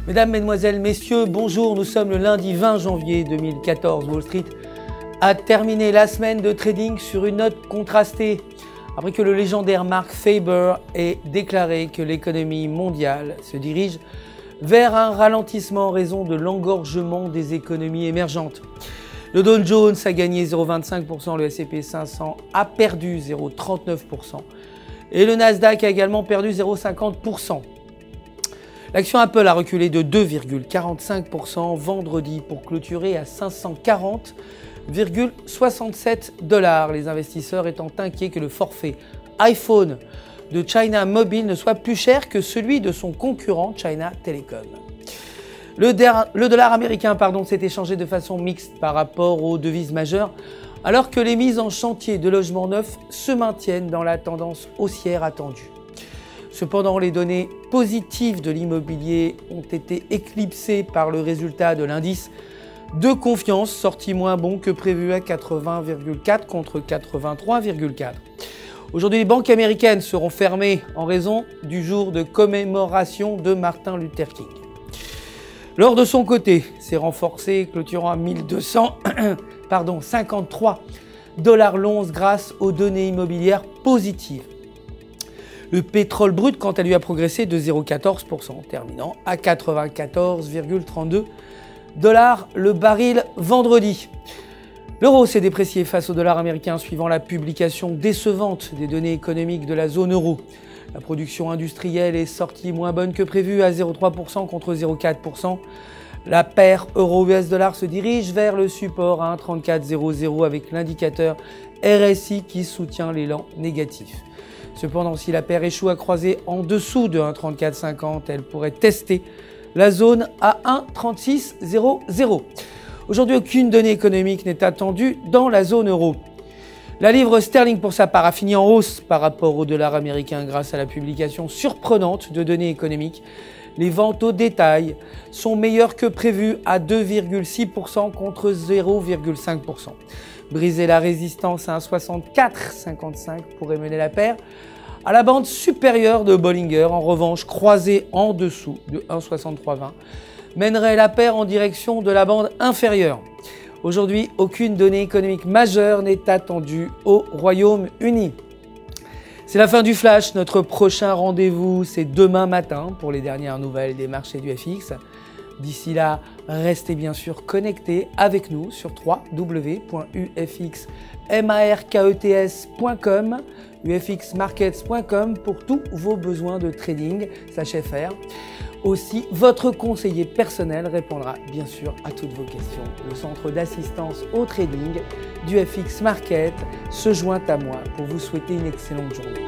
Mesdames, Mesdemoiselles, Messieurs, bonjour. Nous sommes le lundi 20 janvier 2014. Wall Street a terminé la semaine de trading sur une note contrastée après que le légendaire Mark Faber ait déclaré que l'économie mondiale se dirige vers un ralentissement en raison de l'engorgement des économies émergentes. Le Dow Jones a gagné 0,25%, le S&P 500 a perdu 0,39% et le Nasdaq a également perdu 0,50%. L'action Apple a reculé de 2,45% vendredi pour clôturer à 540,67 $. Les investisseurs étant inquiets que le forfait iPhone de China Mobile ne soit plus cher que celui de son concurrent China Telecom. Le dollar américain s'est échangé de façon mixte par rapport aux devises majeures, alors que les mises en chantier de logements neufs se maintiennent dans la tendance haussière attendue. Cependant, les données positives de l'immobilier ont été éclipsées par le résultat de l'indice de confiance, sorti moins bon que prévu à 80,4 contre 83,4. Aujourd'hui, les banques américaines seront fermées en raison du jour de commémoration de Martin Luther King. L'or de son côté s'est renforcé, clôturant à 1253 $ l'once grâce aux données immobilières positives. Le pétrole brut, quant à lui, a progressé de 0,14%, terminant à 94,32 $ le baril vendredi. L'euro s'est déprécié face au dollar américain suivant la publication décevante des données économiques de la zone euro. La production industrielle est sortie moins bonne que prévu à 0,3% contre 0,4%. La paire euro-US dollar se dirige vers le support à 1,3400 avec l'indicateur RSI qui soutient l'élan négatif. Cependant, si la paire échoue à croiser en dessous de 1,3450, elle pourrait tester la zone à 1,3600. Aujourd'hui, aucune donnée économique n'est attendue dans la zone euro. La livre sterling, pour sa part, a fini en hausse par rapport au dollar américain grâce à la publication surprenante de données économiques. Les ventes au détail sont meilleures que prévu à 2,6% contre 0,5%. Briser la résistance à 1,6455 pourrait mener la paire à la bande supérieure de Bollinger. En revanche, croiser en dessous de 1,6320 mènerait la paire en direction de la bande inférieure. Aujourd'hui, aucune donnée économique majeure n'est attendue au Royaume-Uni. C'est la fin du Flash. Notre prochain rendez-vous, c'est demain matin pour les dernières nouvelles des marchés du FX. D'ici là, restez bien sûr connectés avec nous sur www.ufxmarkets.com, ufxmarkets.com pour tous vos besoins de trading. Sachez faire. Aussi, votre conseiller personnel répondra bien sûr à toutes vos questions. Le centre d'assistance au trading du FX Market se joint à moi pour vous souhaiter une excellente journée.